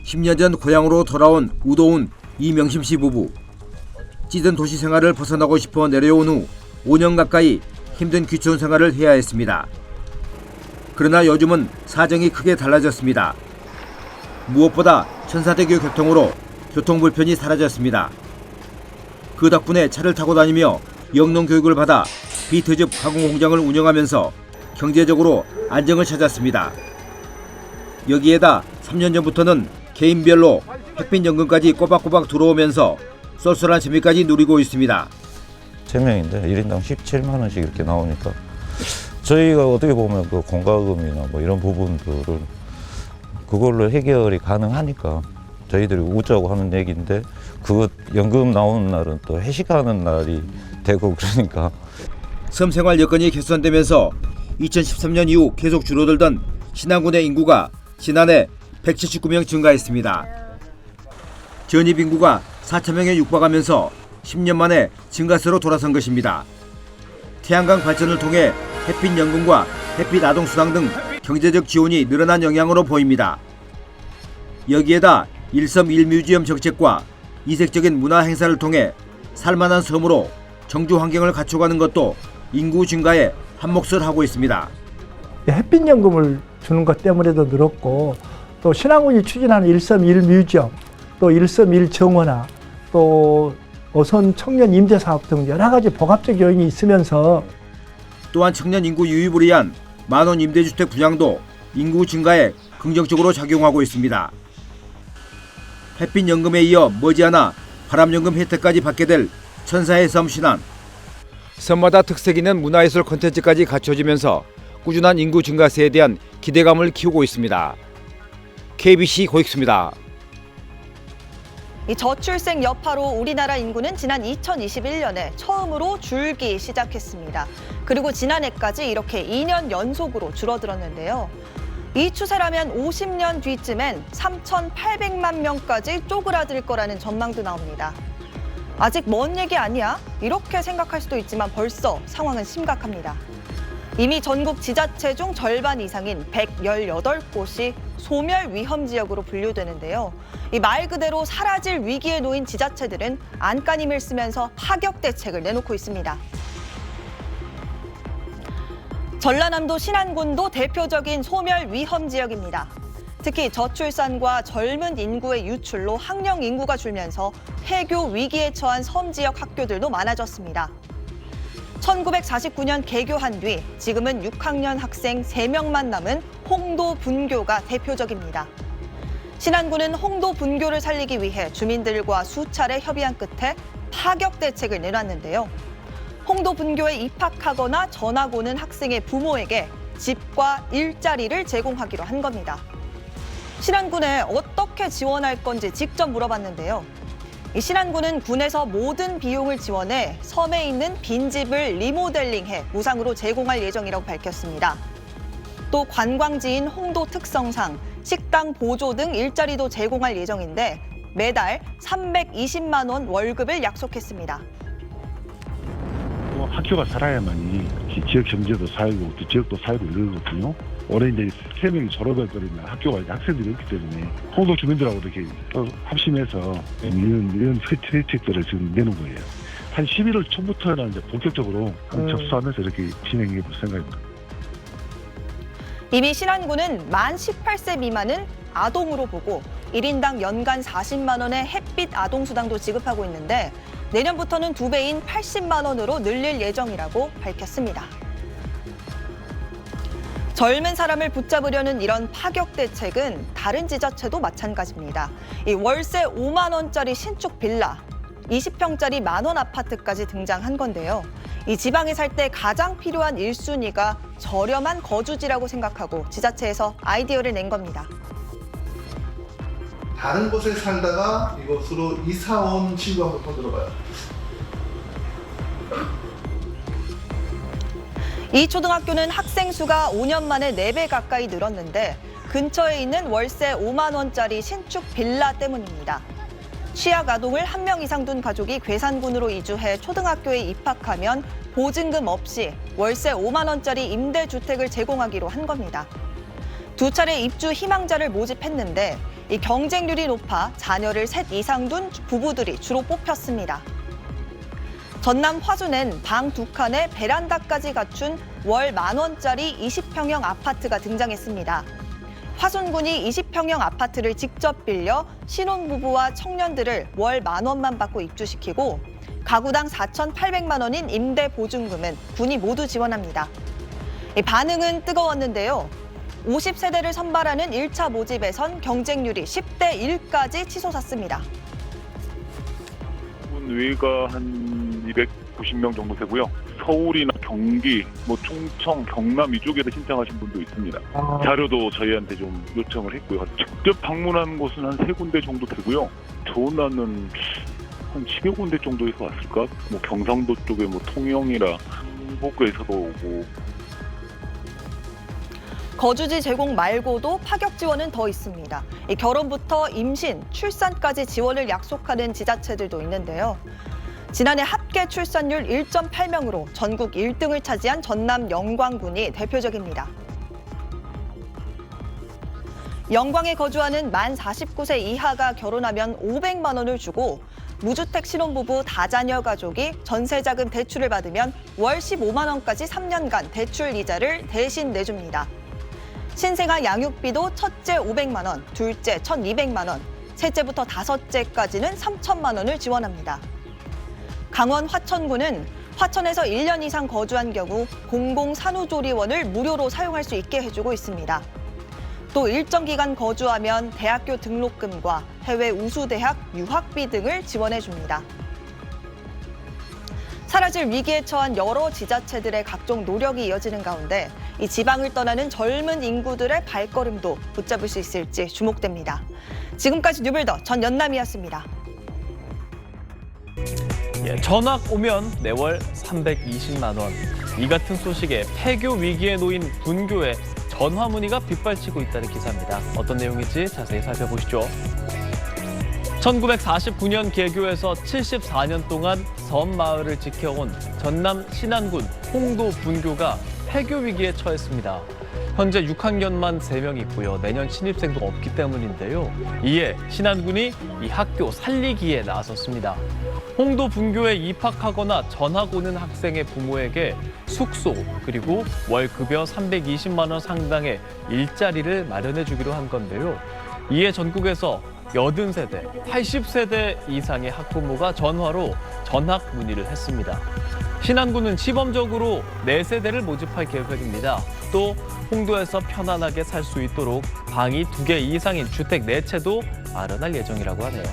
10년 전 고향으로 돌아온 우도훈, 이명심 씨 부부. 찌든 도시 생활을 벗어나고 싶어 내려온 후 5년 가까이 힘든 귀촌 생활을 해야 했습니다. 그러나 요즘은 사정이 크게 달라졌습니다. 무엇보다 천사대교 교통으로 교통 불편이 사라졌습니다. 그 덕분에 차를 타고 다니며 영농 교육을 받아 비트즙 가공 공장을 운영하면서 경제적으로 안정을 찾았습니다. 여기에다 3년 전부터는 개인별로 햇빛연금까지 꼬박꼬박 들어오면서 쏠쏠한 재미까지 누리고 있습니다. 3명인데 1인당 17만 원씩 이렇게 나오니까 저희가 어떻게 보면 그 공과금이나 뭐 이런 부분들을 그걸로 해결이 가능하니까 저희들이 웃자고 하는 얘기인데 그 연금 나오는 날은 또 회식하는 날이 되고 그러니까 섬생활 여건이 개선되면서 2013년 이후 계속 줄어들던 신안군의 인구가 지난해 179명 증가했습니다. 전입 인구가 4,000명에 육박하면서 10년 만에 증가세로 돌아선 것입니다. 태양광 발전을 통해 햇빛연금과 햇빛아동수당 등 경제적 지원이 늘어난 영향으로 보입니다. 여기에다 일섬 1뮤지엄 정책과 이색적인 문화 행사를 통해 살만한 섬으로 정주 환경을 갖춰가는 것도 인구 증가에 한몫을 하고 있습니다. 햇빛연금을 주는 것 때문에도 늘었고 또 신안군이 추진하는 일섬 1뮤지엄 또 일섬 1정원화 또 어선 청년 임대 사업 등 여러 가지 복합적 요인이 있으면서 또한 청년 인구 유입을 위한 만원 임대주택 분양도 인구 증가에 긍정적으로 작용하고 있습니다. 햇빛연금에 이어 머지않아 바람연금 혜택까지 받게 될 천사의 섬 신안. 섬마다 특색 있는 문화예술 콘텐츠까지 갖춰지면서 꾸준한 인구 증가세에 대한 기대감을 키우고 있습니다. KBC 고익수입니다. 이 저출생 여파로 우리나라 인구는 지난 2021년에 처음으로 줄기 시작했습니다. 그리고 지난해까지 이렇게 2년 연속으로 줄어들었는데요. 이 추세라면 50년 뒤쯤엔 3,800만 명까지 쪼그라들 거라는 전망도 나옵니다. 아직 먼 얘기 아니야? 이렇게 생각할 수도 있지만 벌써 상황은 심각합니다. 이미 전국 지자체 중 절반 이상인 118곳이 소멸 위험 지역으로 분류되는데요. 이 말 그대로 사라질 위기에 놓인 지자체들은 안간힘을 쓰면서 파격 대책을 내놓고 있습니다. 전라남도 신안군도 대표적인 소멸 위험 지역입니다. 특히 저출산과 젊은 인구의 유출로 학령 인구가 줄면서 폐교 위기에 처한 섬 지역 학교들도 많아졌습니다. 1949년 개교한 뒤 지금은 6학년 학생 3명만 남은 홍도 분교가 대표적입니다. 신안군은 홍도 분교를 살리기 위해 주민들과 수차례 협의한 끝에 파격 대책을 내놨는데요. 홍도 분교에 입학하거나 전학 오는 학생의 부모에게 집과 일자리를 제공하기로 한 겁니다. 신안군에 어떻게 지원할 건지 직접 물어봤는데요. 이 신안군은 군에서 모든 비용을 지원해 섬에 있는 빈집을 리모델링해 무상으로 제공할 예정이라고 밝혔습니다. 또 관광지인 홍도 특성상 식당 보조 등 일자리도 제공할 예정인데 매달 320만 원 월급을 약속했습니다. 학교가 살아야만이 지역 경제도 살고 또 지역도 살고 이러거든요. 올해 이제 3명이 졸업할 거리면 학교가 학생들이 없기 때문에 홍도 주민들하고 이렇게 또 합심해서 이런 혜택들을 지금 내는 거예요. 한 11월 초부터는 이제 본격적으로 접수하면서 이렇게 진행해 볼 생각입니다. 이미 신안군은 만 18세 미만은 아동으로 보고 1인당 연간 40만 원의 햇빛 아동수당도 지급하고 있는데 내년부터는 2배인 80만 원으로 늘릴 예정이라고 밝혔습니다. 젊은 사람을 붙잡으려는 이런 파격 대책은 다른 지자체도 마찬가지입니다. 이 월세 5만 원짜리 신축 빌라, 20평짜리 만원 아파트까지 등장한 건데요. 이 지방에 살 때 가장 필요한 1순위가 저렴한 거주지라고 생각하고 지자체에서 아이디어를 낸 겁니다. 다른 곳에 살다가 이곳으로 이사 온 친구 한번 더 들어봐요. 이 초등학교는 학생 수가 5년 만에 4배 가까이 늘었는데 근처에 있는 월세 5만 원짜리 신축 빌라 때문입니다. 취약 아동을 1명 이상 둔 가족이 괴산군으로 이주해 초등학교에 입학하면 보증금 없이 월세 5만 원짜리 임대주택을 제공하기로 한 겁니다. 두 차례 입주 희망자를 모집했는데 이 경쟁률이 높아 자녀를 셋 이상 둔 부부들이 주로 뽑혔습니다. 전남 화순엔 방 2칸에 베란다까지 갖춘 월 10,000원짜리 20평형 아파트가 등장했습니다. 화순군이 20평형 아파트를 직접 빌려 신혼부부와 청년들을 월 10,000원만 받고 입주시키고 가구당 4,800만 원인 임대 보증금은 군이 모두 지원합니다. 반응은 뜨거웠는데요. 50세대를 선발하는 1차 모집에선 경쟁률이 10대 1까지 치솟았습니다. 외가 한 290명 정도 되고요. 서울이나 경기, 충청, 경남 이쪽에서 신청하신 분도 있습니다. 자료도 저희한테 좀 요청을 했고요. 직접 방문한 곳은 한 3군데 정도 되고요. 전화는 한 10여 군데 정도에서 왔을까? 경상도 쪽에 통영이라 북부에서도 오고. 거주지 제공 말고도 파격 지원은 더 있습니다. 결혼부터 임신, 출산까지 지원을 약속하는 지자체들도 있는데요. 지난해 합계 출산율 1.8명으로 전국 1등을 차지한 전남 영광군이 대표적입니다. 영광에 거주하는 만 49세 이하가 결혼하면 500만 원을 주고 무주택 신혼부부 다자녀 가족이 전세자금 대출을 받으면 월 15만 원까지 3년간 대출 이자를 대신 내줍니다. 신생아 양육비도 첫째 500만 원, 둘째 1,200만 원, 셋째부터 다섯째까지는 3,000만 원을 지원합니다. 강원 화천군은 화천에서 1년 이상 거주한 경우 공공산후조리원을 무료로 사용할 수 있게 해주고 있습니다. 또 일정 기간 거주하면 대학교 등록금과 해외 우수대학 유학비 등을 지원해줍니다. 사라질 위기에 처한 여러 지자체들의 각종 노력이 이어지는 가운데 이 지방을 떠나는 젊은 인구들의 발걸음도 붙잡을 수 있을지 주목됩니다. 지금까지 뉴빌더 전연남이었습니다. 전학 오면 매월 320만 원. 이 같은 소식에 폐교 위기에 놓인 분교에 전화 문의가 빗발치고 있다는 기사입니다. 어떤 내용인지 자세히 살펴보시죠. 1949년 개교해서 74년 동안 섬마을을 지켜온 전남 신안군 홍도 분교가 폐교 위기에 처했습니다. 현재 6학년만 3명 있고요. 내년 신입생도 없기 때문인데요. 이에 신안군이 이 학교 살리기에 나섰습니다. 홍도 분교에 입학하거나 전학 오는 학생의 부모에게 숙소 그리고 월 급여 320만 원 상당의 일자리를 마련해 주기로 한 건데요. 이에 전국에서 80세대, 80세대 이상의 학부모가 전화로 전학 문의를 했습니다. 신안군은 시범적으로 4세대를 모집할 계획입니다. 또 홍도에서 편안하게 살 수 있도록 방이 2개 이상인 주택 4채도 마련할 예정이라고 하네요.